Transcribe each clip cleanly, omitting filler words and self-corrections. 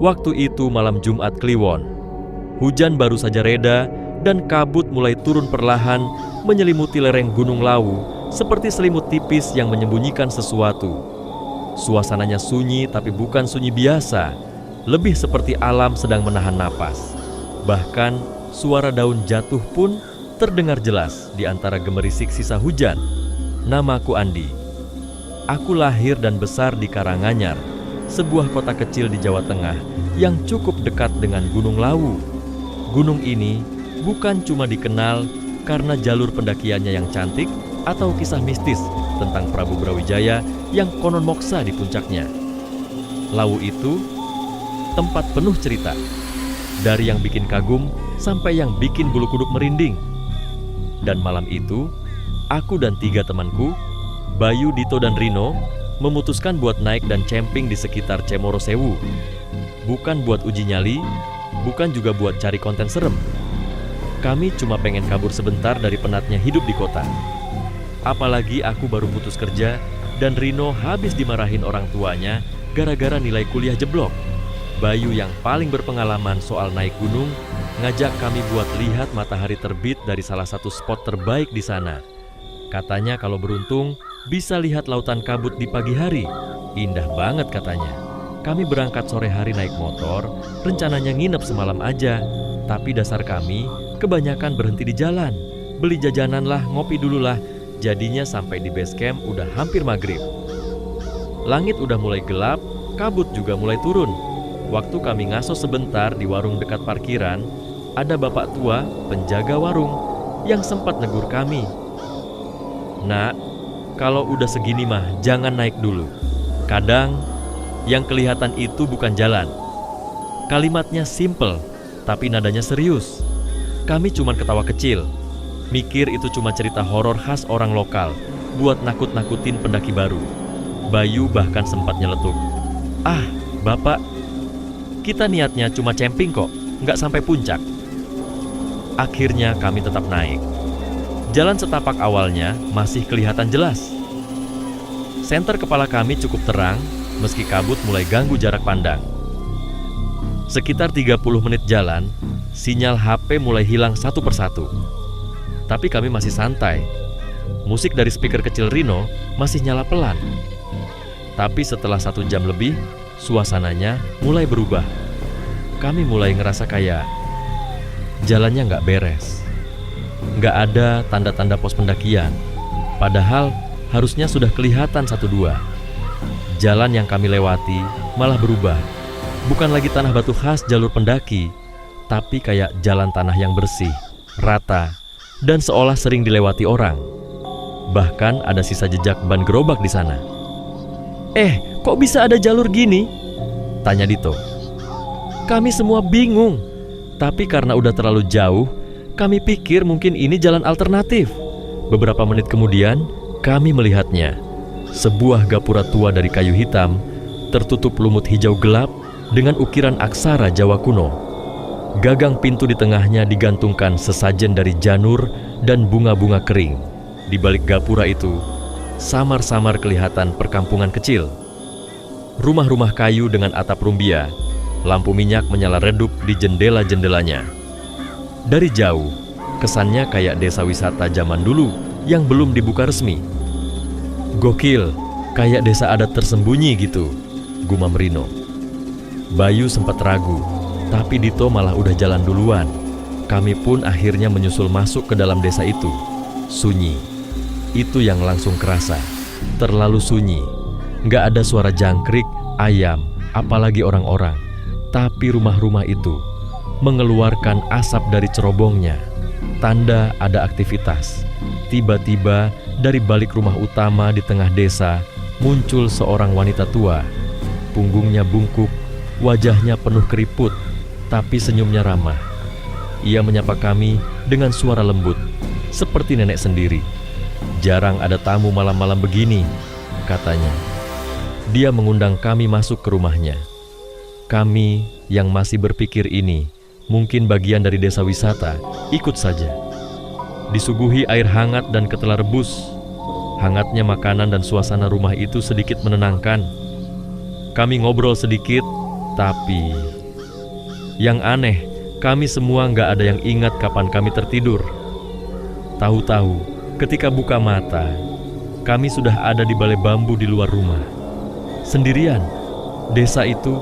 Waktu itu malam Jumat Kliwon. Hujan baru saja reda dan kabut mulai turun perlahan menyelimuti lereng Gunung Lawu seperti selimut tipis yang menyembunyikan sesuatu. Suasananya sunyi tapi bukan sunyi biasa, lebih seperti alam sedang menahan napas. Bahkan suara daun jatuh pun terdengar jelas di antara gemerisik sisa hujan. Namaku Andi. Aku lahir dan besar di Karanganyar, sebuah kota kecil di Jawa Tengah yang cukup dekat dengan Gunung Lawu. Gunung ini bukan cuma dikenal karena jalur pendakiannya yang cantik atau kisah mistis tentang Prabu Brawijaya yang konon moksa di puncaknya. Lawu itu tempat penuh cerita, dari yang bikin kagum sampai yang bikin bulu kuduk merinding. Dan malam itu, aku dan 3 temanku, Bayu, Dito, dan Rino, memutuskan buat naik dan camping di sekitar Cemoro Sewu. Bukan buat uji nyali, bukan juga buat cari konten serem. Kami cuma pengen kabur sebentar dari penatnya hidup di kota. Apalagi aku baru putus kerja dan Rino habis dimarahin orang tuanya gara-gara nilai kuliah jeblok. Bayu yang paling berpengalaman soal naik gunung ngajak kami buat lihat matahari terbit dari salah satu spot terbaik di sana. Katanya kalau beruntung bisa lihat lautan kabut di pagi hari. Indah banget katanya. Kami berangkat sore hari naik motor, rencananya nginep semalam aja. Tapi dasar kami kebanyakan berhenti di jalan. Beli jajanan lah, ngopi dulu lah. Jadinya sampai di base camp udah hampir maghrib. Langit udah mulai gelap, kabut juga mulai turun. Waktu kami ngaso sebentar di warung dekat parkiran, ada bapak tua penjaga warung yang sempat negur kami. "Nak, kalau udah segini mah jangan naik dulu. Kadang yang kelihatan itu bukan jalan." Kalimatnya simple, tapi nadanya serius. Kami cuman ketawa kecil, mikir itu cuma cerita horor khas orang lokal buat nakut-nakutin pendaki baru. Bayu bahkan sempat nyeletuk, "Ah, Bapak, kita niatnya cuma camping kok, nggak sampai puncak." Akhirnya kami tetap naik. Jalan setapak awalnya masih kelihatan jelas. Senter kepala kami cukup terang, meski kabut mulai ganggu jarak pandang. Sekitar 30 menit jalan, sinyal HP mulai hilang satu persatu. Tapi kami masih santai. Musik dari speaker kecil Rino masih nyala pelan. Tapi setelah 1 jam lebih, suasananya mulai berubah. Kami mulai ngerasa kayak jalannya nggak beres. Nggak ada tanda-tanda pos pendakian. Padahal harusnya sudah kelihatan 1-2. Jalan yang kami lewati malah berubah. Bukan lagi tanah batu khas jalur pendaki, tapi kayak jalan tanah yang bersih, rata, dan seolah sering dilewati orang. Bahkan ada sisa jejak ban gerobak di sana. Kok bisa ada jalur gini?" tanya Dito. Kami semua bingung, tapi karena udah terlalu jauh, kami pikir mungkin ini jalan alternatif. Beberapa menit kemudian, kami melihatnya. Sebuah gapura tua dari kayu hitam, tertutup lumut hijau gelap dengan ukiran aksara Jawa kuno. Gagang pintu di tengahnya digantungkan sesajen dari janur dan bunga-bunga kering. Di balik gapura itu, samar-samar kelihatan perkampungan kecil. Rumah-rumah kayu dengan atap rumbia, lampu minyak menyala redup di jendela-jendelanya. Dari jauh, kesannya kayak desa wisata zaman dulu yang belum dibuka resmi. "Gokil, kayak desa adat tersembunyi gitu," gumam Rino. Bayu sempat ragu, tapi Dito malah udah jalan duluan. Kami pun akhirnya menyusul masuk ke dalam desa itu. Sunyi. Itu yang langsung kerasa. Terlalu sunyi. Nggak ada suara jangkrik, ayam, apalagi orang-orang. Tapi rumah-rumah itu mengeluarkan asap dari cerobongnya. Tanda ada aktivitas. Tiba-tiba dari balik rumah utama di tengah desa muncul seorang wanita tua. Punggungnya bungkuk, wajahnya penuh keriput, tapi senyumnya ramah. Ia menyapa kami dengan suara lembut, seperti nenek sendiri. "Jarang ada tamu malam-malam begini," katanya. Dia mengundang kami masuk ke rumahnya. Kami yang masih berpikir ini mungkin bagian dari desa wisata, ikut saja. Disuguhi air hangat dan ketela rebus. Hangatnya makanan dan suasana rumah itu sedikit menenangkan. Kami ngobrol sedikit, tapi Yang aneh, kami semua nggak ada yang ingat kapan kami tertidur. Tahu-tahu, ketika buka mata, kami sudah ada di balai bambu di luar rumah. Sendirian, desa itu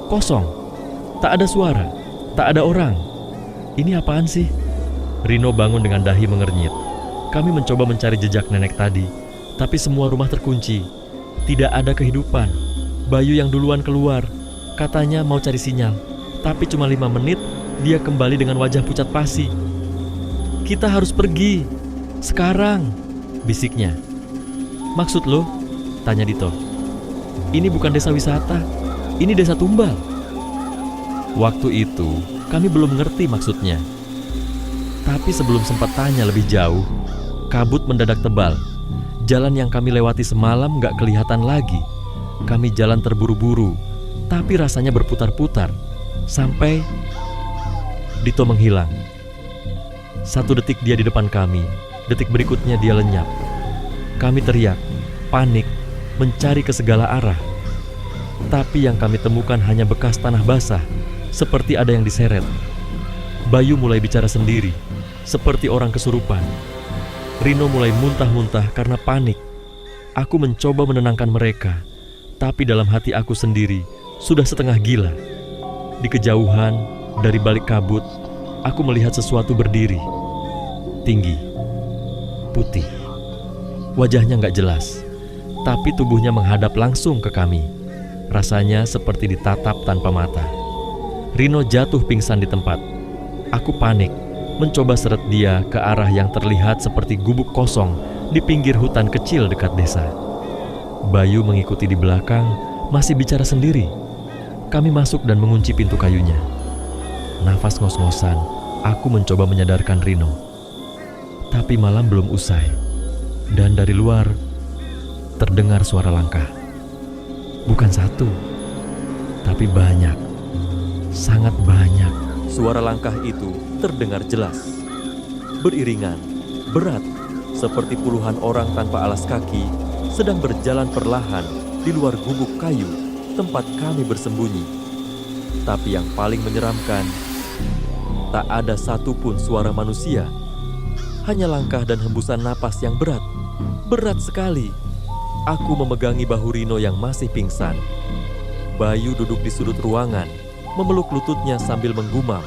kosong. Tak ada suara, tak ada orang. Ini apaan sih? Rino bangun dengan dahi mengernyit. Kami mencoba mencari jejak nenek tadi, tapi semua rumah terkunci. Tidak ada kehidupan. Bayu yang duluan keluar, katanya mau cari sinyal. Tapi cuma 5 menit, dia kembali dengan wajah pucat pasi. Kita harus pergi. Sekarang, bisiknya. Maksud lo? Tanya Dito. Ini bukan desa wisata, ini desa tumbal. Waktu itu, kami belum ngerti maksudnya. Tapi sebelum sempat tanya lebih jauh, kabut mendadak tebal. Jalan yang kami lewati semalam gak kelihatan lagi. Kami jalan terburu-buru, tapi rasanya berputar-putar. Sampai Dito menghilang. 1 detik dia di depan kami, detik berikutnya dia lenyap. Kami teriak, panik, mencari ke segala arah. Tapi yang kami temukan hanya bekas tanah basah, seperti ada yang diseret. Bayu mulai bicara sendiri, seperti orang kesurupan. Rino mulai muntah-muntah karena panik. Aku mencoba menenangkan mereka, tapi dalam hati aku sendiri sudah setengah gila. Di kejauhan, dari balik kabut, aku melihat sesuatu berdiri. Tinggi, putih. Wajahnya gak jelas, tapi tubuhnya menghadap langsung ke kami. Rasanya seperti ditatap tanpa mata. Rino jatuh pingsan di tempat. Aku panik, mencoba seret dia ke arah yang terlihat seperti gubuk kosong di pinggir hutan kecil dekat desa. Bayu mengikuti di belakang, masih bicara sendiri. Kami masuk dan mengunci pintu kayunya. Nafas ngos-ngosan, aku mencoba menyadarkan Rino. Tapi malam belum usai. Dan dari luar, terdengar suara langkah. Bukan 1, tapi banyak. Sangat banyak. Suara langkah itu terdengar jelas. Beriringan, berat, seperti puluhan orang tanpa alas kaki sedang berjalan perlahan di luar gubuk kayu tempat kami bersembunyi. Tapi yang paling menyeramkan, tak ada satupun suara manusia. Hanya langkah dan hembusan napas yang berat. Berat sekali. Aku memegangi bahu Rino yang masih pingsan. Bayu duduk di sudut ruangan, memeluk lututnya sambil menggumam.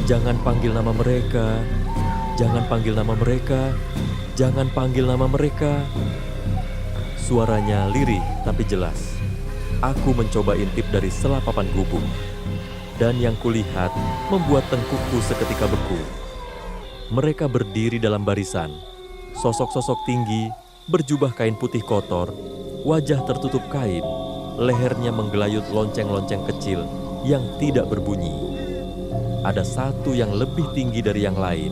Jangan panggil nama mereka, jangan panggil nama mereka, jangan panggil nama mereka. Suaranya lirih tapi jelas. Aku mencoba intip dari sela papan gubuk. Dan yang kulihat membuat tengkukku seketika beku. Mereka berdiri dalam barisan. Sosok-sosok tinggi, berjubah kain putih kotor, wajah tertutup kain, lehernya menggelayut lonceng-lonceng kecil yang tidak berbunyi. Ada satu yang lebih tinggi dari yang lain,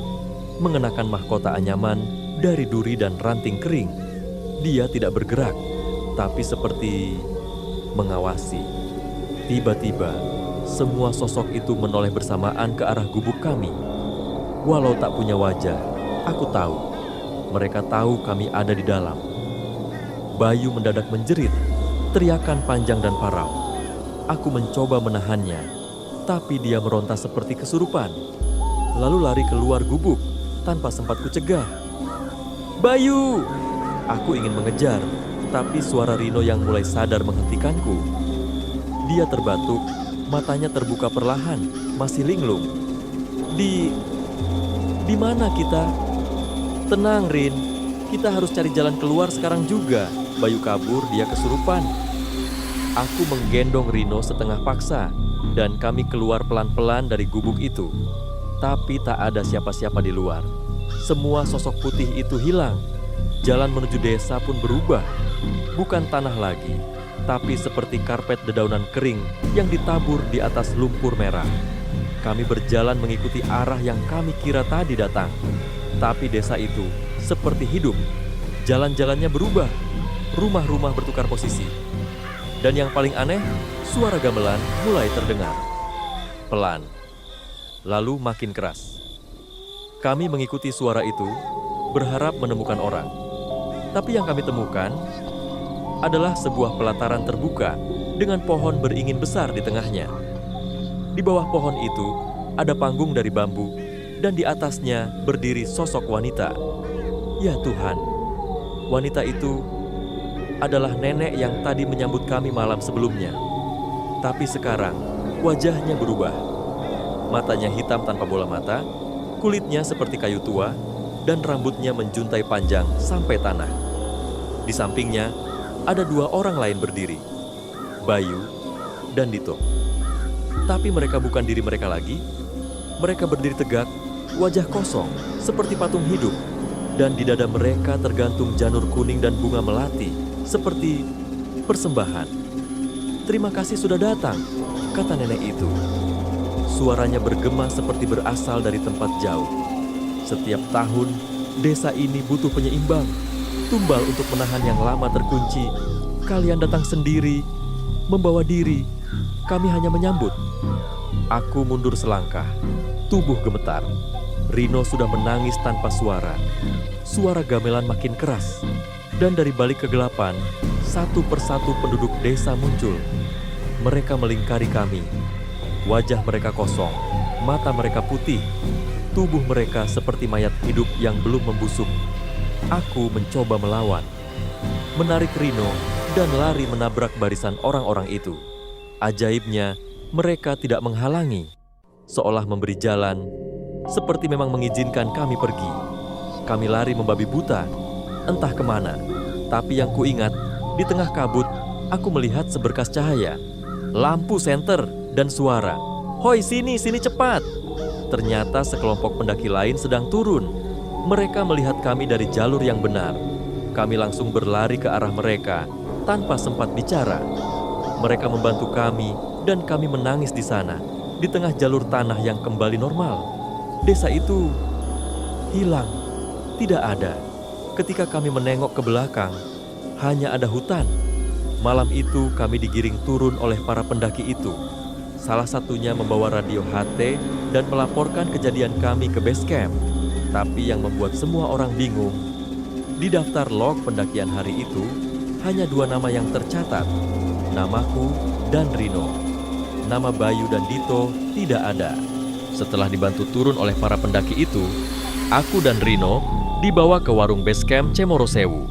mengenakan mahkota anyaman dari duri dan ranting kering. Dia tidak bergerak, tapi seperti mengawasi. Tiba-tiba, semua sosok itu menoleh bersamaan ke arah gubuk kami. Walau tak punya wajah, aku tahu. Mereka tahu kami ada di dalam. Bayu mendadak menjerit, teriakan panjang dan parau. Aku mencoba menahannya, tapi dia meronta seperti kesurupan. Lalu lari keluar gubuk tanpa sempat kucegah. Bayu! Aku ingin mengejar, tapi suara Rino yang mulai sadar menghentikanku. Dia terbatuk, matanya terbuka perlahan, masih linglung. Di mana kita? Tenang, Rin. Kita harus cari jalan keluar sekarang juga. Bayu kabur, dia kesurupan. Aku menggendong Rino setengah paksa, dan kami keluar pelan-pelan dari gubuk itu. Tapi tak ada siapa-siapa di luar. Semua sosok putih itu hilang. Jalan menuju desa pun berubah. Bukan tanah lagi, tapi seperti karpet dedaunan kering yang ditabur di atas lumpur merah. Kami berjalan mengikuti arah yang kami kira tadi datang. Tapi desa itu seperti hidup. Jalan-jalannya berubah. Rumah-rumah bertukar posisi. Dan yang paling aneh, suara gamelan mulai terdengar. Pelan. Lalu makin keras. Kami mengikuti suara itu, berharap menemukan orang. Tapi yang kami temukan adalah sebuah pelataran terbuka dengan pohon beringin besar di tengahnya. Di bawah pohon itu ada panggung dari bambu, dan di atasnya berdiri sosok wanita. Ya Tuhan, wanita itu adalah nenek yang tadi menyambut kami malam sebelumnya. Tapi sekarang wajahnya berubah. Matanya hitam tanpa bola mata, kulitnya seperti kayu tua, dan rambutnya menjuntai panjang sampai tanah. Di sampingnya ada dua orang lain berdiri, Bayu dan Dito. Tapi mereka bukan diri mereka lagi. Mereka berdiri tegak, wajah kosong, seperti patung hidup. Dan di dada mereka tergantung janur kuning dan bunga melati, seperti persembahan. "Terima kasih sudah datang," kata nenek itu. Suaranya bergema seperti berasal dari tempat jauh. Setiap tahun, desa ini butuh penyeimbang, tumbal untuk menahan yang lama terkunci. Kalian datang sendiri, membawa diri, kami hanya menyambut. Aku mundur selangkah, tubuh gemetar. Rino sudah menangis tanpa suara. Suara gamelan makin keras, dan dari balik kegelapan, satu persatu penduduk desa muncul. Mereka melingkari kami. Wajah mereka kosong, mata mereka putih, tubuh mereka seperti mayat hidup yang belum membusuk. Aku mencoba melawan, menarik Rino, dan lari menabrak barisan orang-orang itu. Ajaibnya, mereka tidak menghalangi, seolah memberi jalan, seperti memang mengizinkan kami pergi. Kami lari membabi buta, entah kemana. Tapi yang kuingat, di tengah kabut, aku melihat seberkas cahaya, lampu senter, dan suara. "Hoi, sini cepat!" Ternyata sekelompok pendaki lain sedang turun. Mereka melihat kami dari jalur yang benar. Kami langsung berlari ke arah mereka, tanpa sempat bicara. Mereka membantu kami, dan kami menangis di sana, di tengah jalur tanah yang kembali normal. Desa itu hilang, tidak ada. Ketika kami menengok ke belakang, hanya ada hutan. Malam itu kami digiring turun oleh para pendaki itu. Salah satunya membawa radio HT dan melaporkan kejadian kami ke base camp. Tapi yang membuat semua orang bingung, di daftar log pendakian hari itu hanya dua nama yang tercatat, namaku dan Rino. Nama Bayu dan Dito tidak ada. Setelah dibantu turun oleh para pendaki itu, aku dan Rino dibawa ke warung base camp Cemorosewu.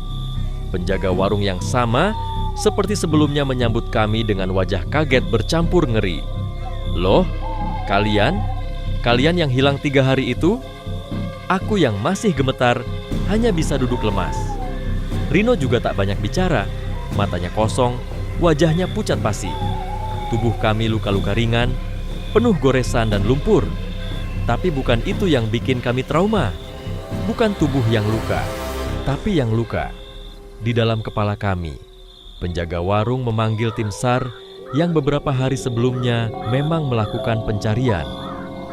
Penjaga warung yang sama seperti sebelumnya menyambut kami dengan wajah kaget bercampur ngeri. "Loh, kalian yang hilang 3 hari itu?" Aku yang masih gemetar hanya bisa duduk lemas. Rino juga tak banyak bicara, matanya kosong, wajahnya pucat pasi. Tubuh kami luka-luka ringan, penuh goresan dan lumpur. Tapi bukan itu yang bikin kami trauma. Bukan tubuh yang luka, tapi yang luka di dalam kepala kami. Penjaga warung memanggil tim SAR yang beberapa hari sebelumnya memang melakukan pencarian.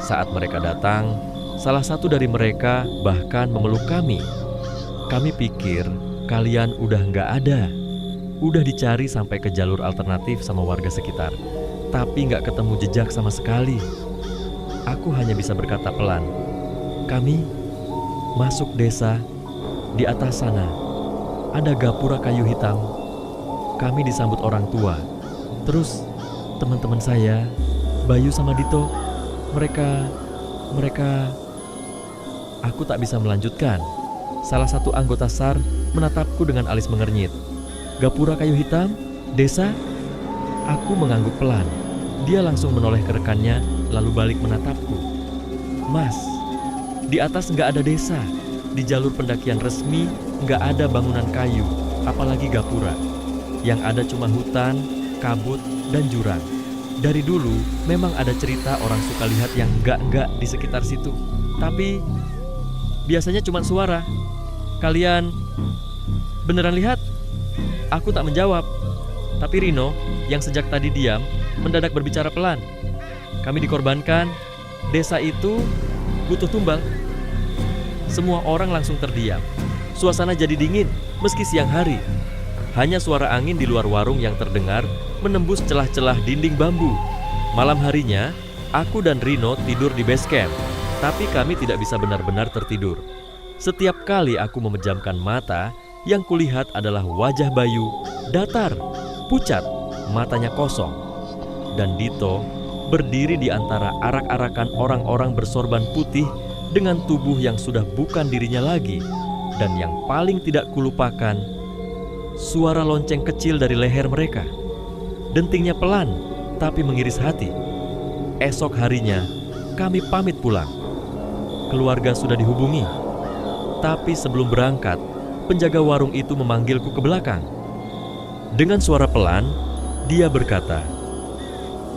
Saat mereka datang, salah satu dari mereka bahkan memeluk kami. Kami pikir kalian udah nggak ada. Udah dicari sampai ke jalur alternatif sama warga sekitar, tapi nggak ketemu jejak sama sekali. Aku hanya bisa berkata pelan, "Kami masuk desa, di atas sana ada gapura kayu hitam. Kami disambut orang tua. Terus teman-teman saya, Bayu sama Dito, mereka... Aku tak bisa melanjutkan. Salah satu anggota SAR menatapku dengan alis mengernyit. "Gapura kayu hitam? Desa?" Aku mengangguk pelan. Dia langsung menoleh ke rekannya, lalu balik menatapku. "Mas, di atas nggak ada desa. Di jalur pendakian resmi nggak ada bangunan kayu, apalagi gapura. Yang ada cuma hutan, kabut, dan jurang. Dari dulu memang ada cerita orang suka lihat yang enggak di sekitar situ. Tapi biasanya cuma suara. Kalian beneran lihat?" Aku tak menjawab. Tapi Rino yang sejak tadi diam mendadak berbicara pelan. "Kami dikorbankan. Desa itu butuh tumbal." Semua orang langsung terdiam. Suasana jadi dingin meski siang hari. Hanya suara angin di luar warung yang terdengar menembus celah-celah dinding bambu. Malam harinya, aku dan Rino tidur di base camp, tapi kami tidak bisa benar-benar tertidur. Setiap kali aku memejamkan mata, yang kulihat adalah wajah Bayu, datar, pucat, matanya kosong. Dan Dito berdiri di antara arak-arakan orang-orang bersorban putih dengan tubuh yang sudah bukan dirinya lagi. Dan yang paling tidak kulupakan, suara lonceng kecil dari leher mereka. Dentingnya pelan, tapi mengiris hati. Esok harinya, kami pamit pulang. Keluarga sudah dihubungi. Tapi sebelum berangkat, penjaga warung itu memanggilku ke belakang. Dengan suara pelan, dia berkata,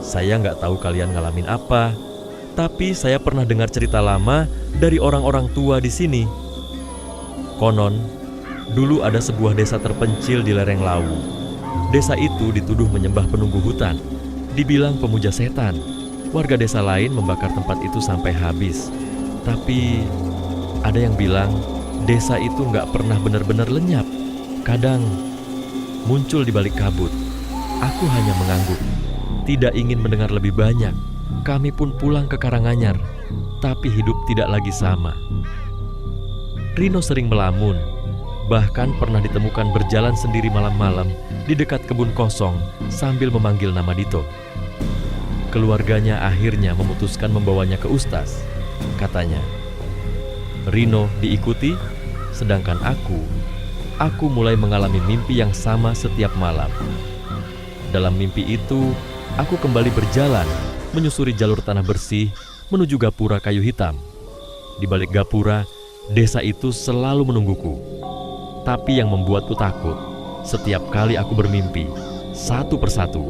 "Saya nggak tahu kalian ngalamin apa, tapi saya pernah dengar cerita lama dari orang-orang tua di sini. Konon, dulu ada sebuah desa terpencil di lereng Lawu. Desa itu dituduh menyembah penunggu hutan, dibilang pemuja setan. Warga desa lain membakar tempat itu sampai habis. Tapi ada yang bilang desa itu nggak pernah benar-benar lenyap. Kadang muncul di balik kabut. Aku hanya mengangguk, tidak ingin mendengar lebih banyak. Kami pun pulang ke Karanganyar, tapi hidup tidak lagi sama." Rino sering melamun, bahkan pernah ditemukan berjalan sendiri malam-malam di dekat kebun kosong sambil memanggil nama Dito. Keluarganya akhirnya memutuskan membawanya ke Ustaz. Katanya, Rino diikuti, sedangkan aku mulai mengalami mimpi yang sama setiap malam. Dalam mimpi itu, aku kembali berjalan, menyusuri jalur tanah bersih menuju gapura kayu hitam. Di balik gapura, desa itu selalu menungguku. Tapi yang membuatku takut, setiap kali aku bermimpi, satu persatu,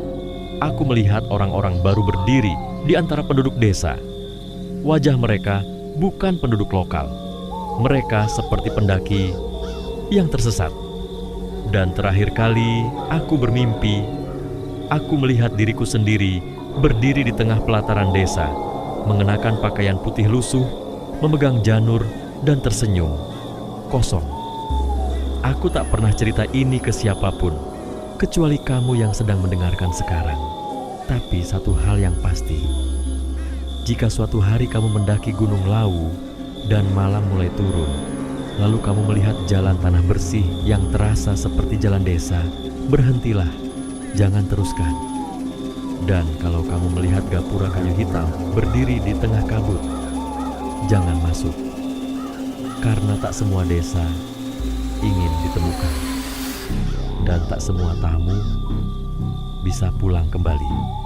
aku melihat orang-orang baru berdiri di antara penduduk desa. Wajah mereka bukan penduduk lokal. Mereka seperti pendaki yang tersesat. Dan terakhir kali aku bermimpi, aku melihat diriku sendiri berdiri di tengah pelataran desa, mengenakan pakaian putih lusuh, memegang janur, dan tersenyum, kosong. Aku tak pernah cerita ini ke siapapun, kecuali kamu yang sedang mendengarkan sekarang. Tapi satu hal yang pasti, jika suatu hari kamu mendaki Gunung Lawu dan malam mulai turun, lalu kamu melihat jalan tanah bersih yang terasa seperti jalan desa, berhentilah, jangan teruskan. Dan kalau kamu melihat gapura kayu hitam berdiri di tengah kabut, jangan masuk. Karena tak semua desa ingin ditemukan, dan tak semua tamu bisa pulang kembali.